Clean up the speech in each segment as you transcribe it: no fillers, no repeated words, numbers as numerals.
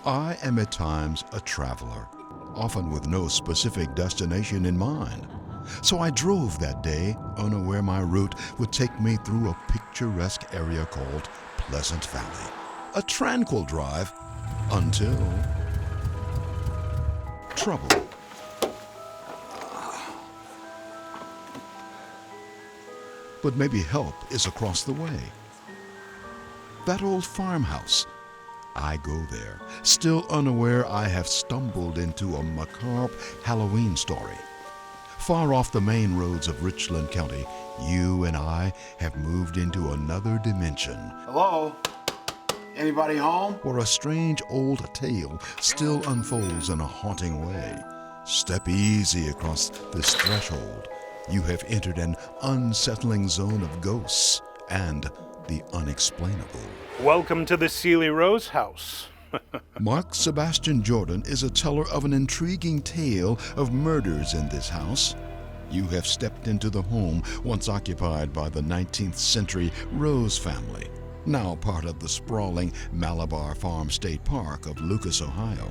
I am at times a traveler, often with no specific destination in mind. So I drove that day, unaware my route would take me through a picturesque area called Pleasant Valley. A tranquil drive until trouble. But maybe help is across the way. That old farmhouse. I go there, still unaware I have stumbled into a macabre Halloween story. Far off the main roads of Richland County, you and I have moved into another dimension. Hello? Anybody home? Where a strange old tale still unfolds in a haunting way. Step easy across this threshold. You have entered an unsettling zone of ghosts and the unexplainable. Welcome to the Ceely Rose House. Mark Sebastian Jordan is a teller of an intriguing tale of murders in this house. You have stepped into the home once occupied by the 19th century Rose family, now part of the sprawling Malabar Farm State Park of Lucas, Ohio.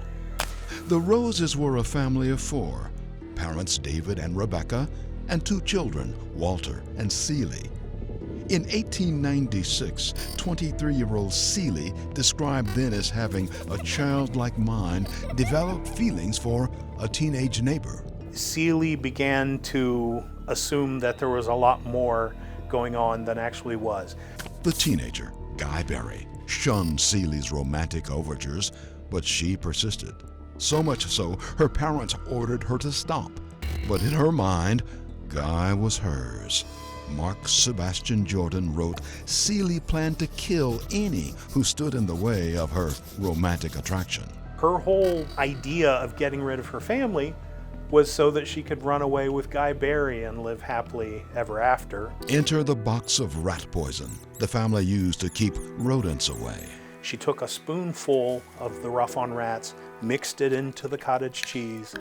The Roses were a family of four, parents David and Rebecca, and two children, Walter and Ceely. In 1896, 23-year-old Ceely, described then as having a childlike mind, developed feelings for a teenage neighbor. Ceely began to assume that there was a lot more going on than actually was. The teenager, Guy Berry, shunned Ceely's romantic overtures, but she persisted. So much so, her parents ordered her to stop. But in her mind, Guy was hers. Mark Sebastian Jordan wrote, Ceely planned to kill any who stood in the way of her romantic attraction. Her whole idea of getting rid of her family was so that she could run away with Guy Berry and live happily ever after. Enter the box of rat poison the family used to keep rodents away. She took a spoonful of the Rough on Rats, mixed it into the cottage cheese,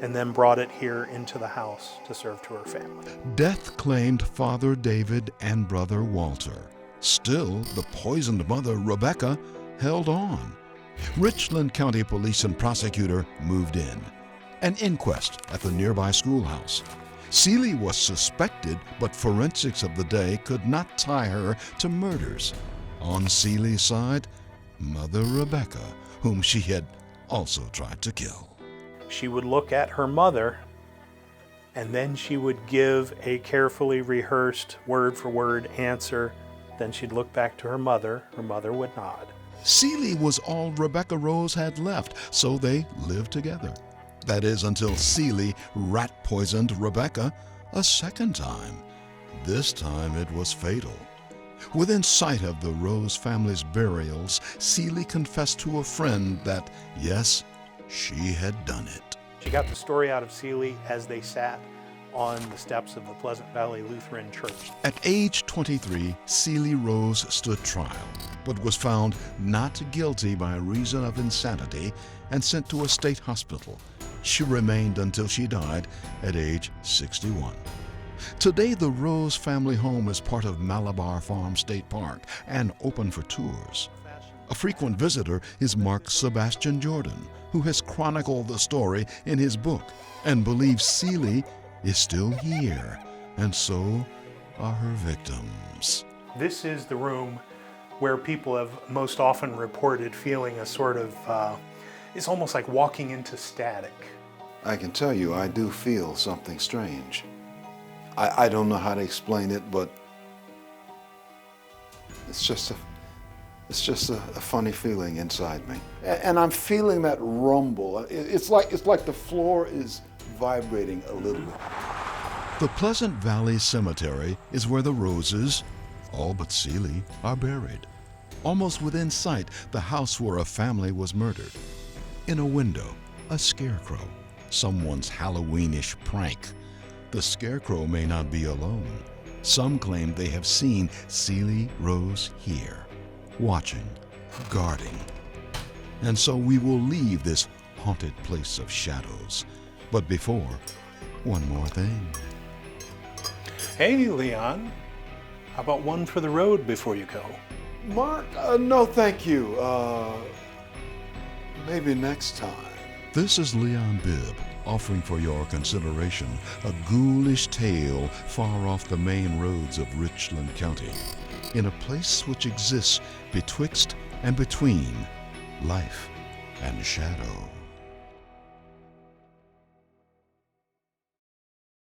and then brought it here into the house to serve to her family. Death claimed Father David and Brother Walter. Still, the poisoned mother, Rebecca, held on. Richland County Police and prosecutor moved in. An inquest at the nearby schoolhouse. Ceely was suspected, but forensics of the day could not tie her to murders. On Ceely's side, Mother Rebecca, whom she had also tried to kill. She would look at her mother, and then she would give a carefully rehearsed word-for-word answer. Then she'd look back to her mother would nod. Ceely was all Rebecca Rose had left, so they lived together. That is, until Ceely rat-poisoned Rebecca a second time. This time it was fatal. Within sight of the Rose family's burials, Ceely confessed to a friend that, yes, she had done it. She got the story out of Ceely as they sat on the steps of the Pleasant Valley Lutheran Church. At age 23, Ceely Rose stood trial, but was found not guilty by reason of insanity and sent to a state hospital. She remained until she died at age 61. Today, the Rose family home is part of Malabar Farm State Park and open for tours. A frequent visitor is Mark Sebastian Jordan, who has chronicled the story in his book and believes Ceely is still here, and so are her victims. This is the room where people have most often reported feeling a sort of, it's almost like walking into static. I can tell you, I do feel something strange. I don't know how to explain it, but it's just a funny feeling inside me. And I'm feeling that rumble. It's like the floor is vibrating a little bit. The Pleasant Valley Cemetery is where the Roses, all but Ceely, are buried. Almost within sight, the house where a family was murdered. In a window, a scarecrow, someone's Halloweenish prank. The scarecrow may not be alone. Some claim they have seen Ceely Rose here, watching, guarding. And so we will leave this haunted place of shadows. But before, one more thing. Hey, Leon, how about one for the road before you go? Mark, no thank you. Maybe next time. This is Leon Bibb offering for your consideration a ghoulish tale far off the main roads of Richland County, in a place which exists betwixt and between life and shadow.